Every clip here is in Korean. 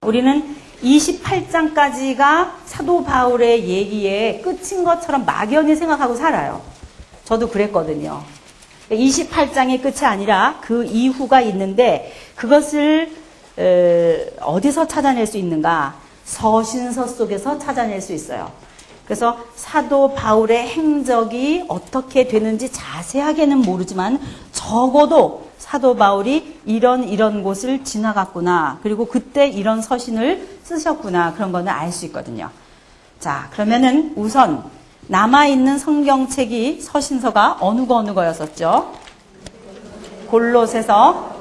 우리는 28장까지가 사도 바울의 얘기의 끝인 것처럼 막연히 생각하고 살아요. 저도 그랬거든요. 28장이 끝이 아니라 그 이후가 있는데 그것을 어디서 찾아낼 수 있는가? 서신서 속에서 찾아낼 수 있어요. 그래서 사도 바울의 행적이 어떻게 되는지 자세하게는 모르지만 적어도 사도 바울이 이런 곳을 지나갔구나. 그리고 그때 이런 서신을 쓰셨구나. 그런 거는 알 수 있거든요. 자, 그러면은 우선 남아있는 성경책이 서신서가 어느 거였었죠? 골로새서,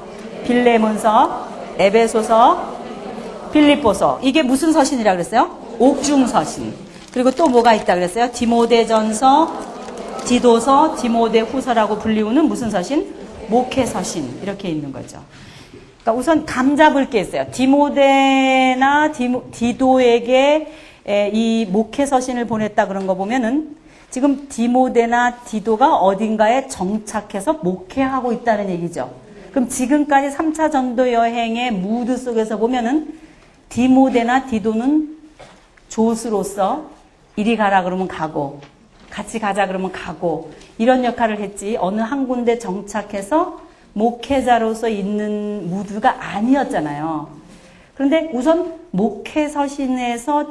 빌레몬서, 에베소서, 빌립보서. 이게 무슨 서신이라 그랬어요? 옥중서신. 그리고 또 뭐가 있다 그랬어요? 디모데전서, 디도서, 디모데후서라고 불리우는 무슨 서신? 목회서신. 이렇게 있는 거죠. 그러니까 우선 감 잡을 게 있어요. 디모데나 디도에게 이 목회서신을 보냈다 그런 거 보면은 지금 디모데나 디도가 어딘가에 정착해서 목회하고 있다는 얘기죠. 그럼 지금까지 3차 전도 여행의 무드 속에서 보면은 디모데나 디도는 조수로서 이리 가라 그러면 가고 같이 가자 그러면 가고 이런 역할을 했지 어느 한 군데 정착해서 목회자로서 있는 무드가 아니었잖아요. 그런데 우선 목회서신에서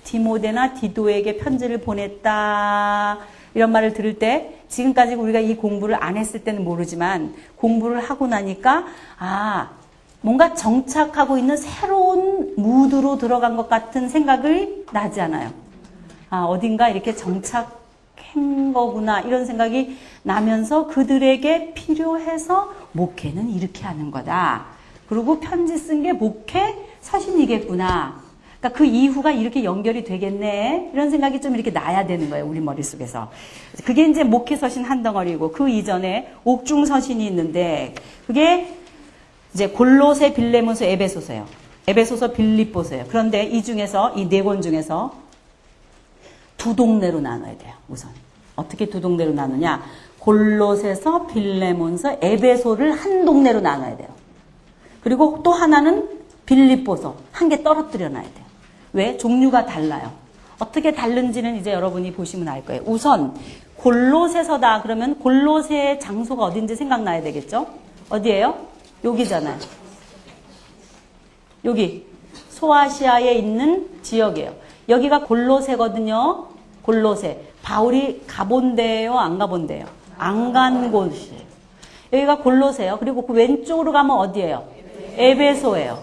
디모데나 디도에게 편지를 보냈다 이런 말을 들을 때 지금까지 우리가 이 공부를 안 했을 때는 모르지만 공부를 하고 나니까 뭔가 정착하고 있는 새로운 무드로 들어간 것 같은 생각이 나지 않아요. 어딘가 이렇게 정착한 거구나 이런 생각이 나면서 그들에게 필요해서 목회는 이렇게 하는 거다. 그리고 편지 쓴 게 목회 서신이겠구나. 그러니까 그 이후가 이렇게 연결이 되겠네. 이런 생각이 좀 이렇게 나야 되는 거예요. 우리 머릿속에서. 그게 이제 목회 서신 한 덩어리고 그 이전에 옥중 서신이 있는데 그게 이제 골로새, 빌레몬서, 에베소서예요. 에베소서, 빌립보서예요. 그런데 이 중에서 이 네 권 중에서 두 동네로 나눠야 돼요. 우선 어떻게 두 동네로 나누냐? 골로새서, 빌레몬서, 에베소를 한 동네로 나눠야 돼요. 그리고 또 하나는 빌립보서 한 개 떨어뜨려 놔야 돼요. 왜? 종류가 달라요. 어떻게 다른지는 이제 여러분이 보시면 알 거예요. 우선 골로새서다 그러면 골로새의 장소가 어딘지 생각나야 되겠죠? 어디예요? 여기잖아요. 여기 소아시아에 있는 지역이에요. 여기가 골로새거든요. 골로새. 바울이 가본 데요? 안 가본 데요? 안 간 곳이에요. 여기가 골로새예요. 그리고 그 왼쪽으로 가면 어디예요? 에베소예요.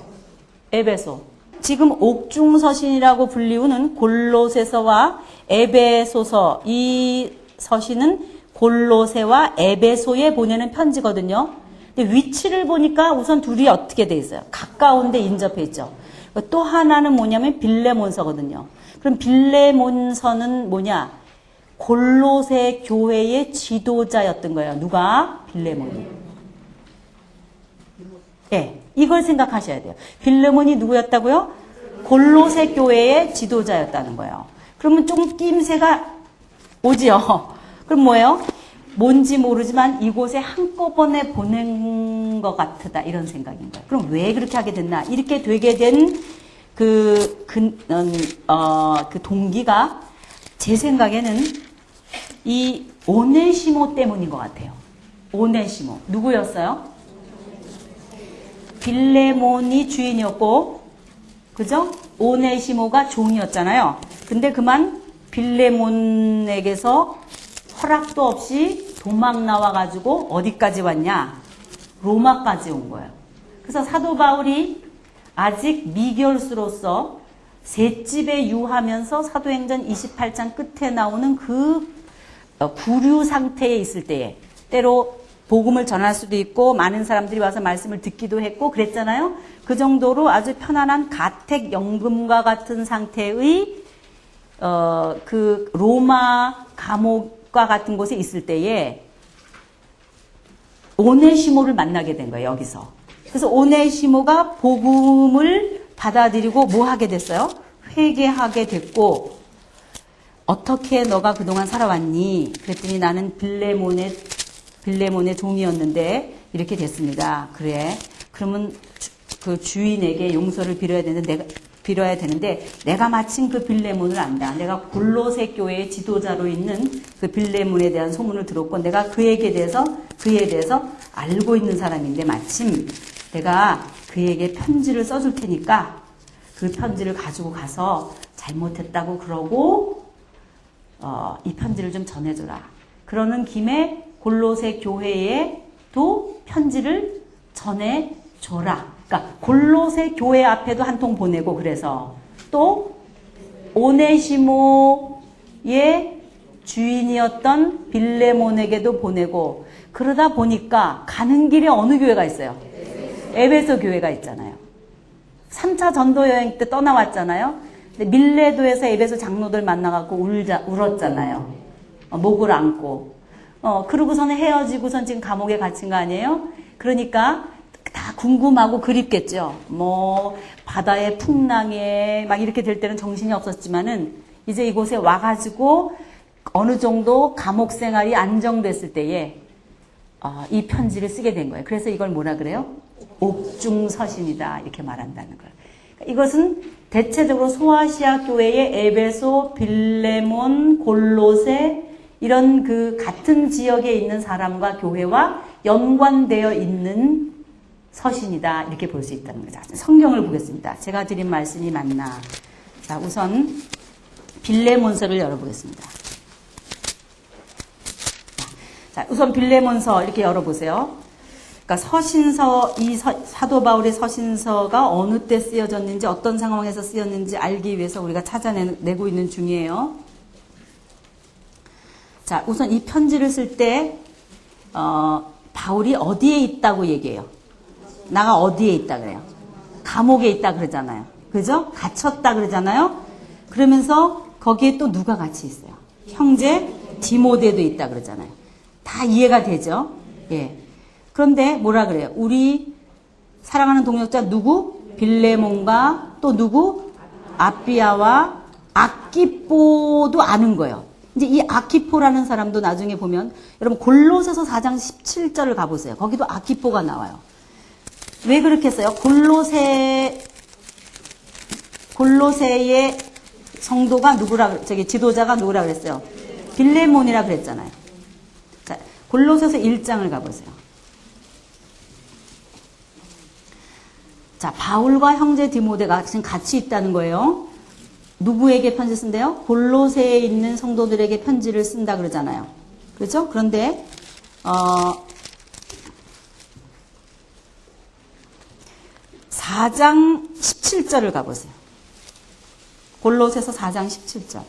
에베소. 지금 옥중서신이라고 불리우는 골로새서와 에베소서 이 서신은 골로새와 에베소에 보내는 편지거든요. 근데 위치를 보니까 우선 둘이 어떻게 돼 있어요? 가까운데 인접해 있죠. 또 하나는 뭐냐면 빌레몬서거든요. 그럼 빌레몬서는 뭐냐? 골로새 교회의 지도자였던 거예요. 누가? 빌레몬이. 네, 이걸 생각하셔야 돼요. 빌레몬이 누구였다고요? 골로새 교회의 지도자였다는 거예요. 그러면 좀 낌새가 오지요. 그럼 뭐예요? 뭔지 모르지만 이곳에 한꺼번에 보낸 것 같다 이런 생각인 거예요. 그럼 왜 그렇게 하게 됐나? 이렇게 되게 된 그 동기가 제 생각에는 이 오네시모 때문인 것 같아요. 오네시모 누구였어요? 빌레몬이 주인이었고, 그죠? 오네시모가 종이었잖아요. 근데 그만 빌레몬에게서 허락도 없이 도망 나와가지고 어디까지 왔냐? 로마까지 온 거예요. 그래서 사도 바울이 아직 미결수로서 셋집에 유하면서 사도행전 28장 끝에 나오는 그 구류 상태에 있을 때에 때로 복음을 전할 수도 있고 많은 사람들이 와서 말씀을 듣기도 했고 그랬잖아요. 그 정도로 아주 편안한 가택연금과 같은 상태의 그 로마 감옥과 같은 곳에 있을 때에 오네시모를 만나게 된 거예요. 여기서. 그래서 오네시모가 복음을 받아들이고 뭐 하게 됐어요? 회개하게 됐고 어떻게 너가 그동안 살아왔니? 그랬더니 나는 빌레몬의 종이었는데 이렇게 됐습니다. 그래. 그러면 그 주인에게 용서를 빌어야 되는데 내가 마침 그 빌레몬을 안다. 내가 골로새 교회의 지도자로 있는 그 빌레몬에 대한 소문을 들었고 내가 그에 대해서 알고 있는 사람인데 마침 내가 그에게 편지를 써줄 테니까 그 편지를 가지고 가서 잘못했다고 그러고 이 편지를 좀 전해줘라. 그러는 김에 골로새 교회에 또 편지를 전해줘라. 그러니까 골로새 교회 앞에도 한 통 보내고 그래서 또 오네시모의 주인이었던 빌레몬에게도 보내고 그러다 보니까 가는 길에 어느 교회가 있어요? 에베소 교회가 있잖아요. 3차 전도 여행 때 떠나왔잖아요. 근데 밀레도에서 에베소 장로들 만나갖고 울었잖아요. 목을 안고. 그러고서는 헤어지고선 지금 감옥에 갇힌 거 아니에요? 그러니까 다 궁금하고 그립겠죠. 뭐 바다의 풍랑에 막 이렇게 될 때는 정신이 없었지만은 이제 이곳에 와가지고 어느 정도 감옥 생활이 안정됐을 때에 이 편지를 쓰게 된 거예요. 그래서 이걸 뭐라 그래요? 옥중서신이다 이렇게 말한다는 거예요. 이것은 대체적으로 소아시아 교회의 에베소, 빌레몬, 골로새 이런 그 같은 지역에 있는 사람과 교회와 연관되어 있는 서신이다 이렇게 볼 수 있다는 거죠. 성경을 보겠습니다. 제가 드린 말씀이 맞나? 자, 우선 빌레몬서를 열어보겠습니다. 자, 우선 빌레몬서 이렇게 열어보세요. 그러니까 서신서, 이 사도 바울의 서신서가 어느 때 쓰여졌는지 어떤 상황에서 쓰였는지 알기 위해서 우리가 찾아내고 있는 중이에요. 자, 우선 이 편지를 쓸 때 바울이 어디에 있다고 얘기해요? 나가 어디에 있다 그래요? 감옥에 있다 그러잖아요. 그죠? 갇혔다 그러잖아요. 그러면서 거기에 또 누가 같이 있어요? 형제 디모데도 있다 그러잖아요. 다 이해가 되죠? 예. 그런데 뭐라 그래요? 우리 사랑하는 동역자 누구? 빌레몬과 또 누구? 아비아와 아키포도 아는 거예요. 이제 이 아키포라는 사람도 나중에 보면 여러분 골로새서 4장 17절을 가보세요. 거기도 아키포가 나와요. 왜 그렇게 써요? 골로새의 성도가 지도자가 누구라 그랬어요? 빌레몬이라 그랬잖아요. 자, 골로새서 1장을 가보세요. 자, 바울과 형제 디모데가 지금 같이 있다는 거예요. 누구에게 편지 쓴대요? 골로새에 있는 성도들에게 편지를 쓴다 그러잖아요. 그렇죠? 그런데 4장 17절을 가보세요. 골로새서 4장 17절.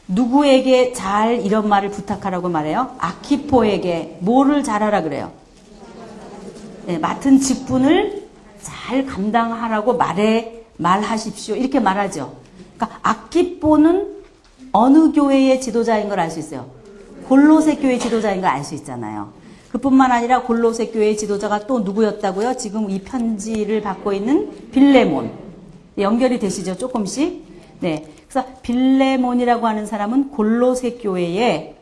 누구에게 잘 이런 말을 부탁하라고 말해요? 아키포에게 뭐를 잘하라 그래요? 네, 맡은 직분을 잘 감당하라고 말하십시오. 이렇게 말하죠. 그러니까 아키포는 어느 교회의 지도자인 걸 알 수 있어요. 골로새 교회 지도자인 걸 알 수 있잖아요. 그뿐만 아니라 골로새 교회의 지도자가 또 누구였다고요? 지금 이 편지를 받고 있는 빌레몬. 연결이 되시죠? 조금씩. 네. 그래서 빌레몬이라고 하는 사람은 골로새 교회의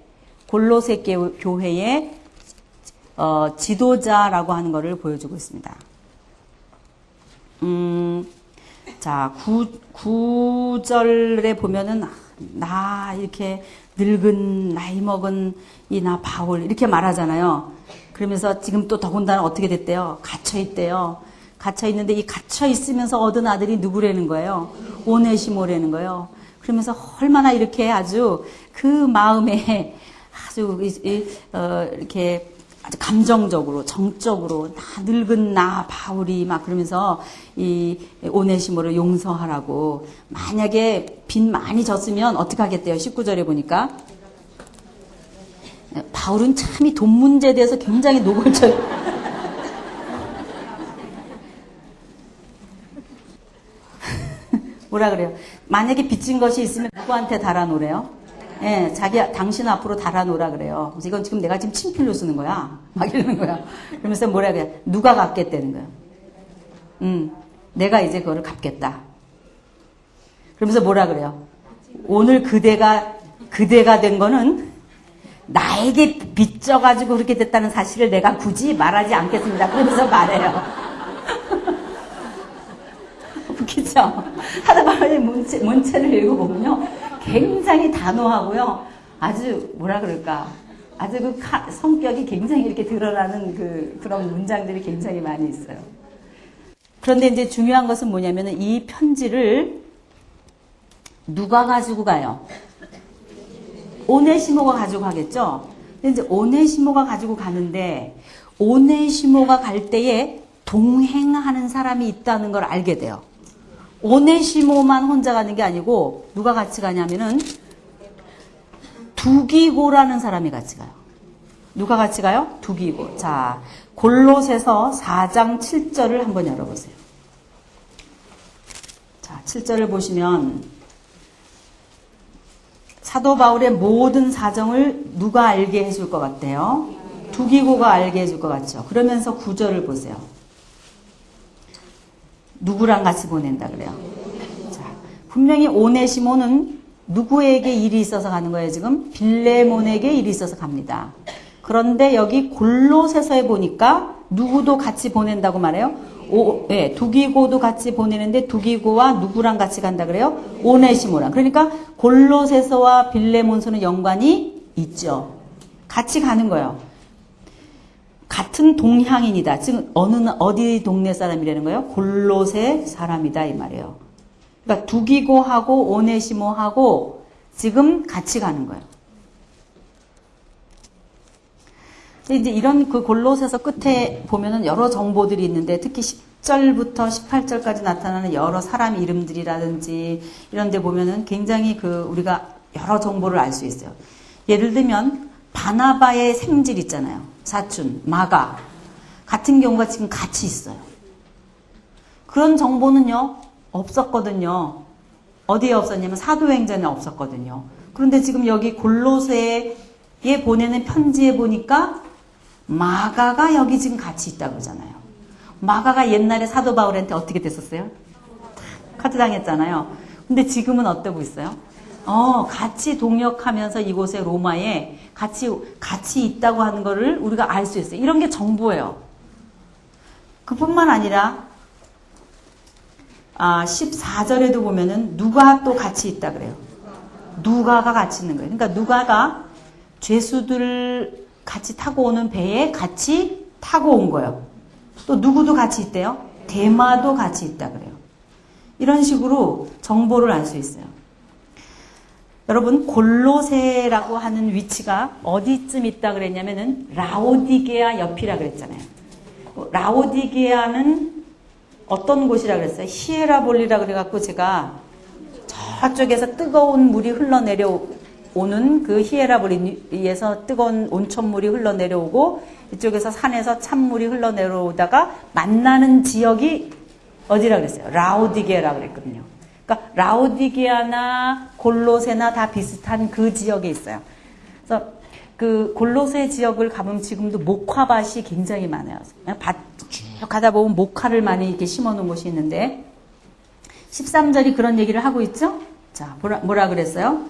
지도자라고 하는 것을 보여주고 있습니다. 자, 9절에 보면은, 나, 이렇게 늙은, 나이 먹은 이 나 바울, 이렇게 말하잖아요. 그러면서 지금 또 더군다나 어떻게 됐대요? 갇혀있대요. 갇혀있는데 이 갇혀있으면서 얻은 아들이 누구라는 거예요? 오네시모라는 거예요. 그러면서 얼마나 이렇게 아주 그 마음에 아주, 이렇게 아주 감정적으로, 정적으로, 늙은 나, 바울이 막 그러면서 이 오네시모를 용서하라고. 만약에 빚 많이 졌으면 어떻게 하겠대요? 19절에 보니까. 바울은 참 이 돈 문제에 대해서 굉장히 노골적. 뭐라 그래요? 만약에 빚진 것이 있으면 누구한테 달아놓으래요? 예, 당신 앞으로 달아놓으라 그래요. 그래서 이건 지금 내가 지금 친필로 쓰는 거야. 막 이러는 거야. 그러면서 뭐라 그래요? 누가 갚겠다는 거예요. 내가 이제 그거를 갚겠다. 그러면서 뭐라 그래요? 오늘 그대가 된 거는 나에게 빚져가지고 그렇게 됐다는 사실을 내가 굳이 말하지 않겠습니다. 그러면서 말해요. 웃기죠? 하다 보니 문체를 읽어보면요. 굉장히 단호하고요. 아주 뭐라 그럴까. 아주 그 성격이 굉장히 이렇게 드러나는 그런 문장들이 굉장히 많이 있어요. 그런데 이제 중요한 것은 뭐냐면은 이 편지를 누가 가지고 가요? 오네시모가 가지고 가겠죠? 근데 이제 오네시모가 가지고 가는데 오네시모가 갈 때에 동행하는 사람이 있다는 걸 알게 돼요. 오네시모만 혼자 가는 게 아니고 누가 같이 가냐면은 두기고라는 사람이 같이 가요. 누가 같이 가요? 두기고. 자, 골로새서 4장 7절을 한번 열어보세요. 자, 7절을 보시면 사도 바울의 모든 사정을 누가 알게 해줄 것 같아요? 두기고가 알게 해줄 것 같죠. 그러면서 9절을 보세요. 누구랑 같이 보낸다 그래요? 자, 분명히 오네시모는 누구에게 일이 있어서 가는 거예요, 지금? 빌레몬에게 일이 있어서 갑니다. 그런데 여기 골로새서에 보니까 누구도 같이 보낸다고 말해요? 네, 두기고도 같이 보내는데 두기고와 누구랑 같이 간다 그래요? 오네시모랑. 그러니까 골로새서와 빌레몬서는 연관이 있죠. 같이 가는 거예요. 같은 동향인이다. 즉 어디 동네 사람이라는 거예요? 골로새 사람이다 이 말이에요. 그러니까 두기고하고 오네시모하고 지금 같이 가는 거예요. 이제 이런 그 골로새서 끝에 보면은 여러 정보들이 있는데 특히 10절부터 18절까지 나타나는 여러 사람 이름들이라든지 이런 데 보면은 굉장히 우리가 여러 정보를 알 수 있어요. 예를 들면 바나바의 생질 있잖아요. 사촌, 마가 같은 경우가 지금 같이 있어요. 그런 정보는요. 없었거든요. 어디에 없었냐면 사도행전에 없었거든요. 그런데 지금 여기 골로새에 보내는 편지에 보니까 마가가 여기 지금 같이 있다고 그러잖아요. 마가가 옛날에 사도 바울한테 어떻게 됐었어요? 카트당했잖아요. 근데 지금은 어떠고 있어요? 같이 동역하면서 이곳에 로마에 같이 있다고 하는 거를 우리가 알 수 있어요. 이런 게 정보예요. 그뿐만 아니라 14절에도 보면은 누가 또 같이 있다 그래요. 누가가 같이 있는 거예요. 그러니까 누가가 죄수들 같이 타고 오는 배에 같이 타고 온 거예요. 또 누구도 같이 있대요. 데마도 같이 있다 그래요. 이런 식으로 정보를 알 수 있어요. 여러분 골로새라고 하는 위치가 어디쯤 있다 그랬냐면은 라오디게아 옆이라 그랬잖아요. 라오디게아는 어떤 곳이라 그랬어요? 히에라볼리라 그래갖고 제가 저쪽에서 뜨거운 물이 흘러내려오는 그 히에라볼리에서 뜨거운 온천물이 흘러내려오고 이쪽에서 산에서 찬물이 흘러내려오다가 만나는 지역이 어디라 그랬어요? 라오디게아라 그랬거든요. 그러니까 라오디게아나 골로새나 다 비슷한 그 지역에 있어요. 그래서 그 골로새 지역을 가보면 지금도 목화밭이 굉장히 많아요. 밭 쭉 가다 보면 목화를 많이 이렇게 심어 놓은 곳이 있는데 13절이 그런 얘기를 하고 있죠? 자, 뭐라 그랬어요?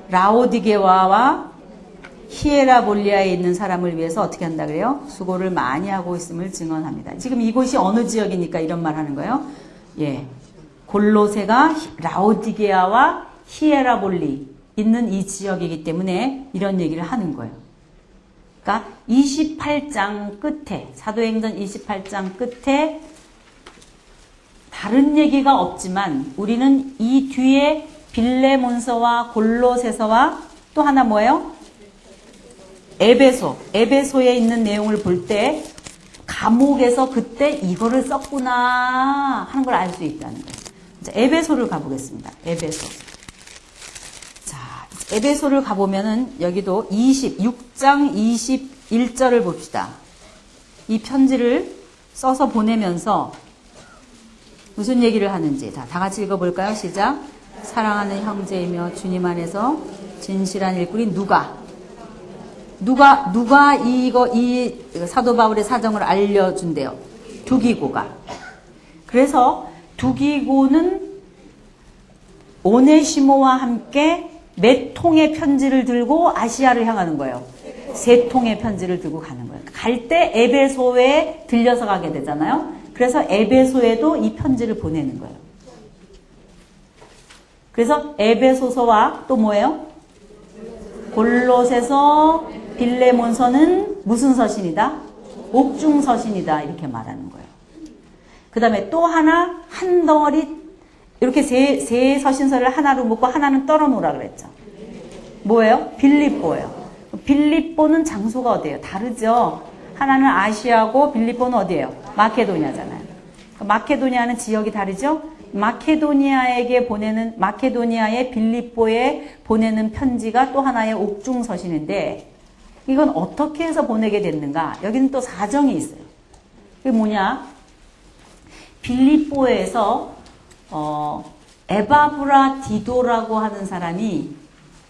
라오디게아와 히에라볼리아에 있는 사람을 위해서 어떻게 한다 그래요? 수고를 많이 하고 있음을 증언합니다. 지금 이곳이 어느 지역이니까 이런 말 하는 거예요? 예. 골로새가 라오디게아와 히에라볼리 있는 이 지역이기 때문에 이런 얘기를 하는 거예요. 그러니까 28장 끝에, 사도행전 28장 끝에 다른 얘기가 없지만 우리는 이 뒤에 빌레몬서와 골로새서와 또 하나 뭐예요? 에베소에 있는 내용을 볼 때 감옥에서 그때 이거를 썼구나 하는 걸 알 수 있다는 거예요. 자, 에베소를 가보겠습니다. 에베소. 자, 에베소를 가보면은 여기도 6장 21절을 봅시다. 이 편지를 써서 보내면서 무슨 얘기를 하는지 다 같이 읽어볼까요? 시작. 사랑하는 형제이며 주님 안에서 진실한 일꾼이 누가 이 사도 바울의 사정을 알려준대요. 두기고가. 그래서 두기고는 오네시모와 함께 몇 통의 편지를 들고 아시아를 향하는 거예요? 3통의 편지를 들고 가는 거예요. 갈 때 에베소에 들려서 가게 되잖아요. 그래서 에베소에도 이 편지를 보내는 거예요. 그래서 에베소서와 또 뭐예요? 골로새서, 빌레몬서는 무슨 서신이다? 옥중 서신이다. 이렇게 말하는 거예요. 그 다음에 또 하나, 한 덩어리, 이렇게 세 서신서를 하나로 묶고 하나는 떨어 놓으라 그랬죠. 뭐예요? 빌립보예요. 빌립보는 장소가 어디예요? 다르죠? 하나는 아시아고 빌립보는 어디예요? 마케도니아잖아요. 마케도니아는 지역이 다르죠? 마케도니아에 빌립보에 보내는 편지가 또 하나의 옥중 서신인데 이건 어떻게 해서 보내게 됐는가? 여기는 또 사정이 있어요. 그게 뭐냐? 빌립보에서 에바브라 디도라고 하는 사람이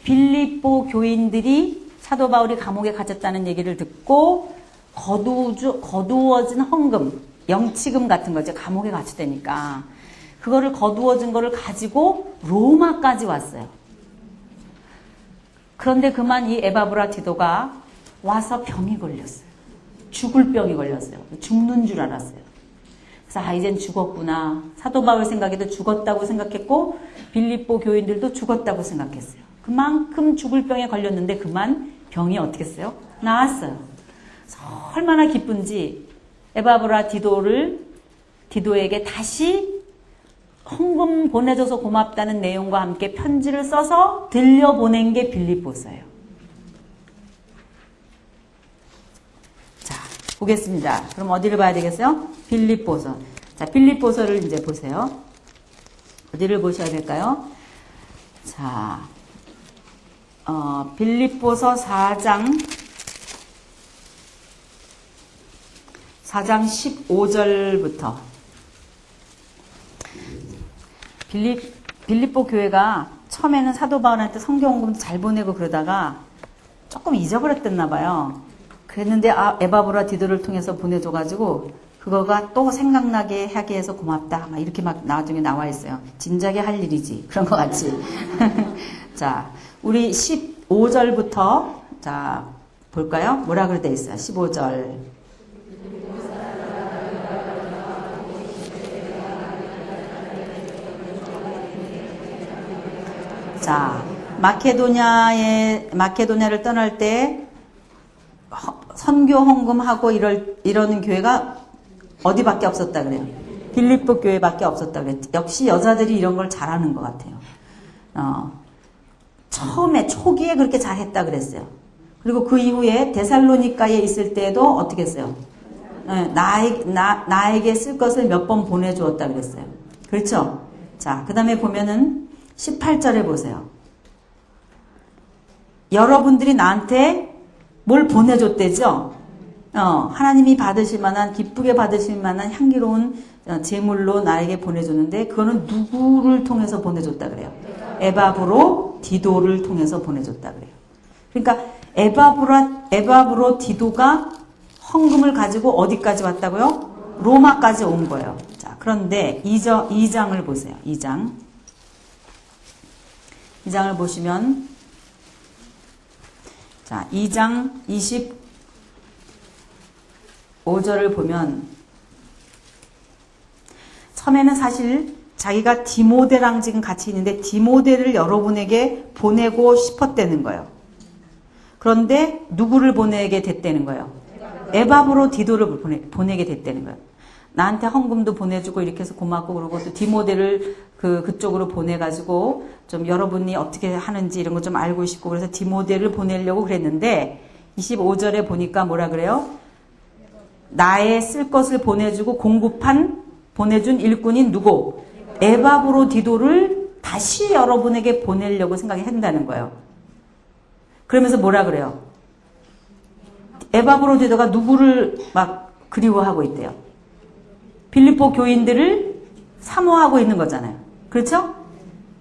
빌립보 교인들이 사도 바울이 감옥에 갇혔다는 얘기를 듣고 거두어진 헌금, 영치금 같은 거죠. 감옥에 갇혔다니까. 그거를 거두어진 거를 가지고 로마까지 왔어요. 그런데 그만 이 에바브라 디도가 와서 병이 걸렸어요. 죽을 병이 걸렸어요. 죽는 줄 알았어요. 그래서 이젠 죽었구나. 사도 바울 생각에도 죽었다고 생각했고 빌립보 교인들도 죽었다고 생각했어요. 그만큼 죽을 병에 걸렸는데 그만 병이 어떻게 했어요? 나았어요. 얼마나 기쁜지 에바브라 디도에게 다시 헌금 보내줘서 고맙다는 내용과 함께 편지를 써서 들려보낸 게 빌립보서예요. 자, 보겠습니다. 그럼 어디를 봐야 되겠어요? 빌립보서. 자, 빌립보서를 이제 보세요. 어디를 보셔야 될까요? 자, 빌립보서 4장 15절부터. 빌립보 교회가 처음에는 사도 바울한테 성경헌금도 잘 보내고 그러다가 조금 잊어버렸댔나 봐요. 그랬는데 에바브라 디도를 통해서 보내줘가지고 그거가 또 생각나게 하게 해서 고맙다. 막 이렇게 막 나중에 나와 있어요. 진작에 할 일이지. 그런 것 같이. 자, 우리 15절부터 자 볼까요? 뭐라 그래 돼 있어요? 15절. 자, 마케도냐를 떠날 때 선교 헌금하고 이러는 교회가 어디밖에 없었다 그래요? 빌립보 교회밖에 없었다 그래요. 역시 여자들이 이런 걸 잘하는 것 같아요. 처음에 초기에 그렇게 잘했다 그랬어요. 그리고 그 이후에 데살로니가에 있을 때도 어떻게 했어요? 나에게 쓸 것을 몇 번 보내주었다 그랬어요. 그렇죠? 자, 그 다음에 보면은 18절에 보세요. 여러분들이 나한테 뭘 보내줬대죠? 하나님이 받으실 만한, 기쁘게 받으실 만한 향기로운 제물로 나에게 보내줬는데, 그거는 누구를 통해서 보내줬다 그래요? 에바브로 디도를 통해서 보내줬다 그래요. 그러니까, 에바브로 디도가 헌금을 가지고 어디까지 왔다고요? 로마까지 온 거예요. 자, 그런데 2장을 보세요. 2장을 보시면, 자, 2장 25절을 보면, 처음에는 사실 자기가 디모데랑 지금 같이 있는데, 디모데를 여러분에게 보내고 싶었다는 거예요. 그런데 누구를 보내게 됐다는 거예요? 에바브로 디도를 보내게 됐다는 거예요. 나한테 헌금도 보내주고 이렇게 해서 고맙고, 그러고 또 디모데를 그쪽으로 보내가지고 좀 여러분이 어떻게 하는지 이런 거 좀 알고 싶고, 그래서 디모데를 보내려고 그랬는데 25절에 보니까 뭐라 그래요? 나의 쓸 것을 보내주고 보내준 일꾼인 누구? 에바브로 디도를 다시 여러분에게 보내려고 생각한다는 거예요. 그러면서 뭐라 그래요? 에바브로 디도가 누구를 막 그리워하고 있대요? 빌립보 교인들을 사모하고 있는 거잖아요. 그렇죠?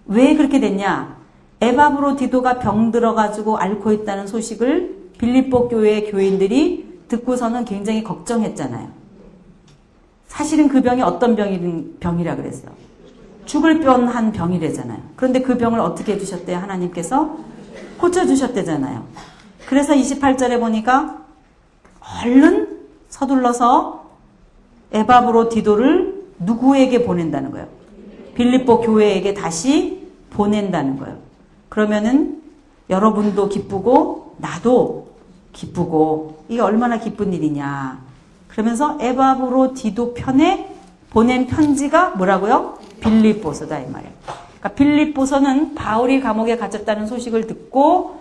왜 그렇게 됐냐? 에바브로 디도가 병들어가지고 앓고 있다는 소식을 빌립보 교회 교인들이 듣고서는 굉장히 걱정했잖아요. 사실은 그 병이 어떤 병이라 그랬어요? 죽을 뻔한 병이래잖아요. 그런데 그 병을 어떻게 해주셨대요? 하나님께서 고쳐주셨대잖아요. 그래서 28절에 보니까 얼른 서둘러서 에바브로디도를 누구에게 보낸다는 거예요? 빌립보 교회에게 다시 보낸다는 거예요. 그러면은 여러분도 기쁘고 나도 기쁘고 이게 얼마나 기쁜 일이냐. 그러면서 에바브로디도 편에 보낸 편지가 뭐라고요? 빌립보서다 이 말이에요. 그러니까 빌립보서는 바울이 감옥에 갇혔다는 소식을 듣고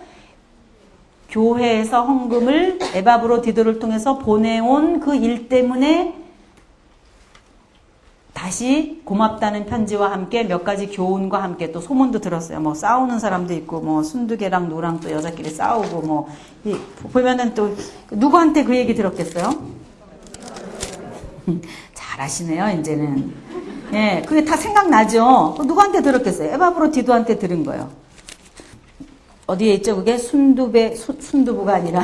교회에서 헌금을 에바브로디도를 통해서 보내온 그 일 때문에 다시 고맙다는 편지와 함께 몇 가지 교훈과 함께 또 소문도 들었어요. 뭐 싸우는 사람도 있고 뭐 순두개랑 노랑 또 여자끼리 싸우고 뭐 보면은 또 누구한테 그 얘기 들었겠어요? 잘하시네요 이제는. 예, 그게 다 생각나죠. 누구한테 들었겠어요? 에바브로디도한테 들은 거예요. 어디에 있죠? 그게 순두부가 아니라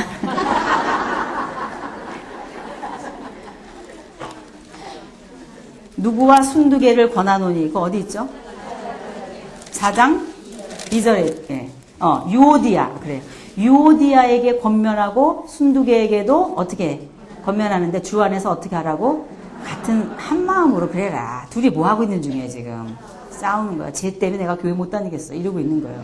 누구와 순두개를 권하노니 그거 어디 있죠? 4장 2절에 예. 유오디아 그래. 유오디아에게 권면하고 순두개에게도 어떻게 권면하는데 주 안에서 어떻게 하라고? 같은 한 마음으로 그래라. 둘이 뭐 하고 있는 중이에요 지금. 싸우는 거야. 쟤 때문에 내가 교회 못 다니겠어. 이러고 있는 거예요.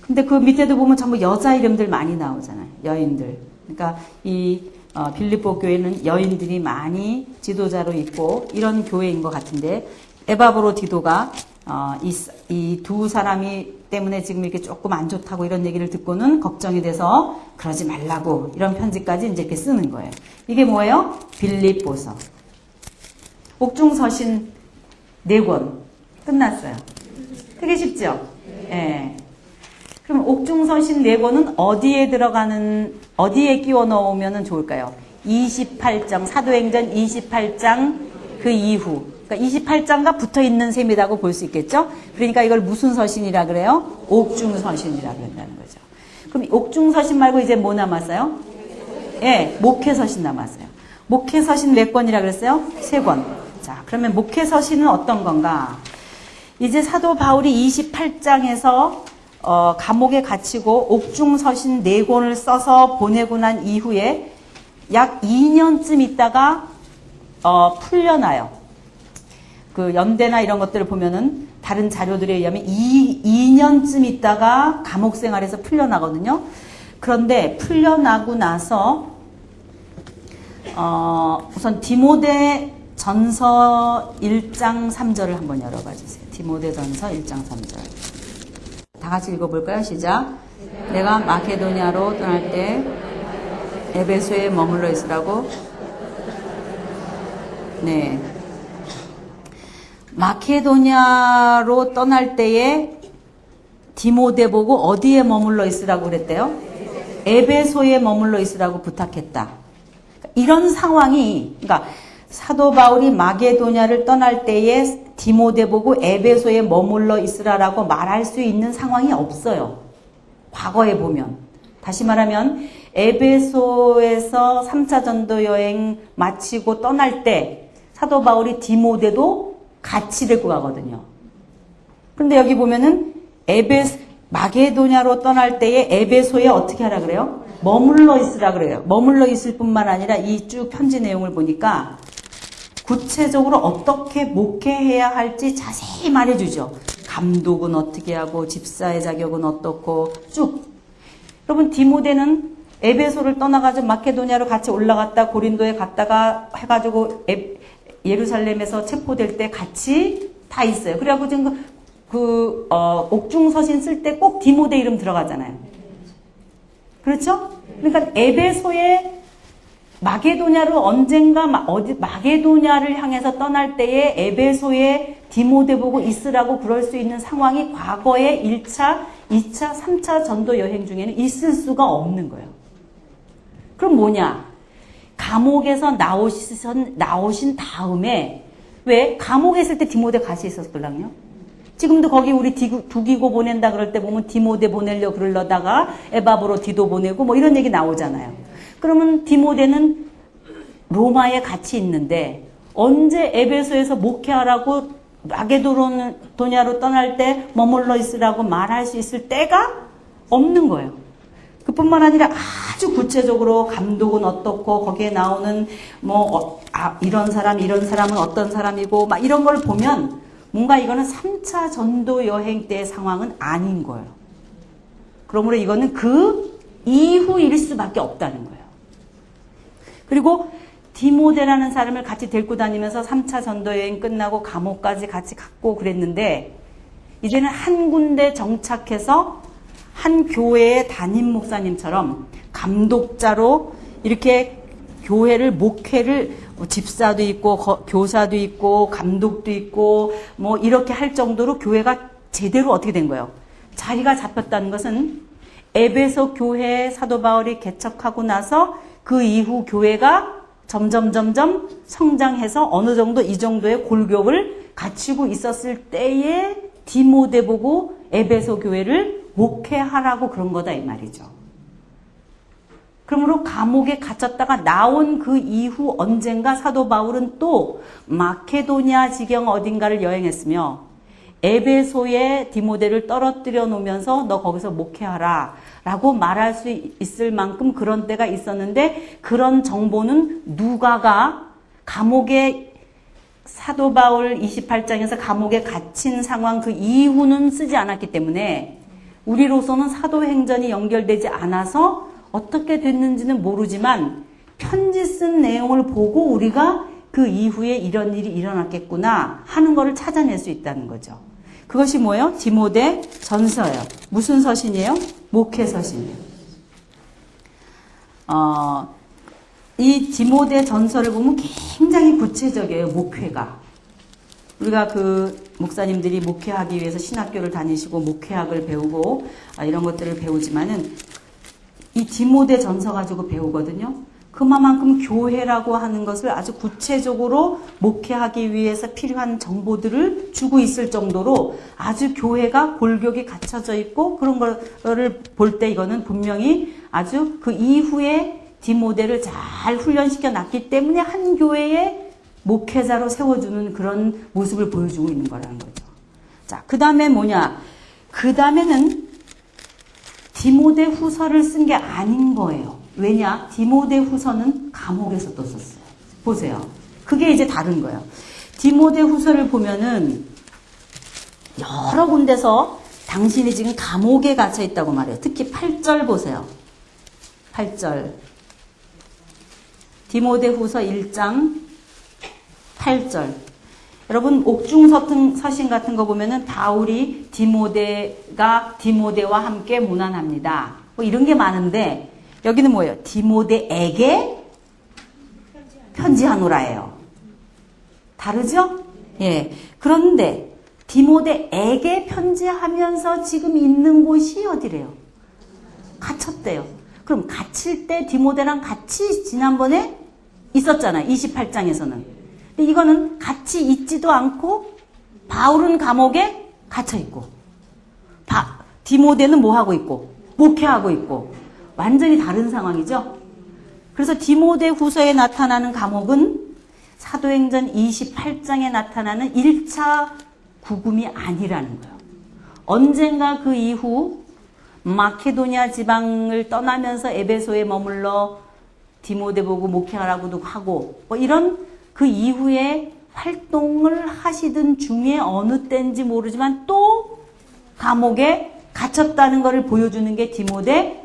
근데 그 밑에도 보면 전부 여자 이름들 많이 나오잖아요. 여인들. 그러니까 이 빌립보 교회는 여인들이 많이 지도자로 있고 이런 교회인 것 같은데 에바브로디도가 이 두 사람이 때문에 지금 이렇게 조금 안 좋다고 이런 얘기를 듣고는 걱정이 돼서 그러지 말라고 이런 편지까지 이제 이렇게 쓰는 거예요. 이게 뭐예요? 빌립보서. 옥중서신 4권 끝났어요. 되게 쉽죠? 예. 그럼 옥중서신 4권은 어디에 끼워 넣으면 좋을까요? 28장, 사도행전 28장 그 이후. 그러니까 28장과 붙어 있는 셈이라고 볼 수 있겠죠? 그러니까 이걸 무슨 서신이라 그래요? 옥중서신이라 그런다는 거죠. 그럼 옥중서신 말고 이제 뭐 남았어요? 예, 목회서신 남았어요. 목회서신 몇 권이라 그랬어요? 3권. 자, 그러면 목회서신은 어떤 건가? 이제 사도 바울이 28장에서 감옥에 갇히고 옥중서신 4권을 써서 보내고 난 이후에 약 2년쯤 있다가 풀려나요. 그 연대나 이런 것들을 보면은 다른 자료들에 의하면 2년쯤 있다가 감옥 생활에서 풀려나거든요. 그런데 풀려나고 나서 우선 디모데 전서 1장 3절을 한번 열어봐 주세요. 디모데 전서 1장 3절. 다 같이 읽어볼까요? 시작. 내가 마케도니아로 떠날 때 에베소에 머물러 있으라고. 네. 마케도니아로 떠날 때에 디모데 보고 어디에 머물러 있으라고 그랬대요? 에베소에 머물러 있으라고 부탁했다. 이런 상황이, 그러니까 사도 바울이 마게도냐를 떠날 때에 디모데 보고 에베소에 머물러 있으라라고 말할 수 있는 상황이 없어요. 과거에 보면. 다시 말하면 에베소에서 3차 전도 여행 마치고 떠날 때 사도 바울이 디모데도 같이 데리고 가거든요. 그런데 여기 보면은 마게도냐로 떠날 때에 에베소에 어떻게 하라 그래요? 머물러 있으라 그래요. 머물러 있을 뿐만 아니라 이 쭉 편지 내용을 보니까 구체적으로 어떻게 목회해야 할지 자세히 말해주죠. 감독은 어떻게 하고 집사의 자격은 어떻고 쭉. 여러분 디모데는 에베소를 떠나가지고 마케도냐로 같이 올라갔다 고린도에 갔다가 해가지고 예루살렘에서 체포될 때 같이 다 있어요. 그래갖고 지금 옥중서신 쓸 때 꼭 디모데 이름 들어가잖아요. 그렇죠? 그러니까 에베소에 마게도냐로 언젠가 마게도냐를 향해서 떠날 때에 에베소에 디모데 보고 있으라고 그럴 수 있는 상황이 과거에 1차, 2차, 3차 전도 여행 중에는 있을 수가 없는 거예요. 그럼 뭐냐? 감옥에서 나오신 다음에 왜 감옥에 있을 때 디모데 같이 있었을랑요? 지금도 거기 우리 두기고 보낸다 그럴 때 보면 디모데 보내려 그러다가 에바브로디도 보내고 뭐 이런 얘기 나오잖아요. 그러면 디모데는 로마에 같이 있는데 언제 에베소에서 목회하라고 마게도냐로 떠날 때 머물러 있으라고 말할 수 있을 때가 없는 거예요. 그뿐만 아니라 아주 구체적으로 감독은 어떻고 거기에 나오는 이런 사람은 어떤 사람이고 막 이런 걸 보면 뭔가 이거는 3차 전도 여행 때의 상황은 아닌 거예요. 그러므로 이거는 그 이후일 수밖에 없다는 거예요. 그리고 디모데라는 사람을 같이 데리고 다니면서 3차 전도 여행 끝나고 감옥까지 같이 갔고 그랬는데 이제는 한 군데 정착해서 한 교회의 담임 목사님처럼 감독자로 이렇게 교회를 목회를 집사도 있고 교사도 있고 감독도 있고 뭐 이렇게 할 정도로 교회가 제대로 어떻게 된 거예요? 자리가 잡혔다는 것은 에베소 교회에 사도 바울이 개척하고 나서 그 이후 교회가 점점 성장해서 어느 정도 이 정도의 골격을 갖추고 있었을 때에 디모데 보고 에베소 교회를 목회하라고 그런 거다 이 말이죠. 그러므로 감옥에 갇혔다가 나온 그 이후 언젠가 사도 바울은 또 마케도니아 지경 어딘가를 여행했으며 에베소에 디모데를 떨어뜨려 놓으면서 너 거기서 목회하라 라고 말할 수 있을 만큼 그런 때가 있었는데 그런 정보는 누가가 감옥에 사도 바울 28장에서 감옥에 갇힌 상황 그 이후는 쓰지 않았기 때문에 우리로서는 사도행전이 연결되지 않아서 어떻게 됐는지는 모르지만 편지 쓴 내용을 보고 우리가 그 이후에 이런 일이 일어났겠구나 하는 것을 찾아낼 수 있다는 거죠. 그것이 뭐예요? 디모데 전서예요. 무슨 서신이에요? 목회 서신이에요. 이 디모데 전서를 보면 굉장히 구체적이에요. 목회가. 우리가 그 목사님들이 목회하기 위해서 신학교를 다니시고 목회학을 배우고 이런 것들을 배우지만은 이 디모데 전서 가지고 배우거든요. 그만큼 교회라고 하는 것을 아주 구체적으로 목회하기 위해서 필요한 정보들을 주고 있을 정도로 아주 교회가 골격이 갖춰져 있고 그런 거를 볼 때 이거는 분명히 아주 그 이후에 디모데를 잘 훈련시켜 놨기 때문에 한 교회의 목회자로 세워주는 그런 모습을 보여주고 있는 거라는 거죠. 자, 그 다음에 뭐냐? 그 다음에는 디모데 후서를 쓴 게 아닌 거예요. 왜냐? 디모데 후서는 감옥에서 또 썼어요. 보세요. 그게 이제 다른 거예요. 디모데 후서를 보면은 여러 군데서 당신이 지금 감옥에 갇혀 있다고 말해요. 특히 8절 보세요. 8절. 디모데 후서 1장 8절. 여러분 옥중서신 같은 거 보면은 바울이 디모데와 함께 문안합니다. 뭐 이런 게 많은데 여기는 뭐예요? 디모데에게 편지하노라예요. 다르죠? 예. 그런데 디모데에게 편지하면서 지금 있는 곳이 어디래요? 갇혔대요. 그럼 갇힐 때 디모데랑 같이 지난번에 있었잖아요. 28장에서는. 근데 이거는 같이 있지도 않고 바울은 감옥에 갇혀 있고 디모데는 뭐 하고 있고 목회하고 있고 완전히 다른 상황이죠. 그래서 디모데 후서에 나타나는 감옥은 사도행전 28장에 나타나는 1차 구금이 아니라는 거예요. 언젠가 그 이후 마케도니아 지방을 떠나면서 에베소에 머물러 디모데 보고 목회하라고도 하고 뭐 이런 그 이후에 활동을 하시던 중에 어느 때인지 모르지만 또 감옥에 갇혔다는 것을 보여주는 게 디모데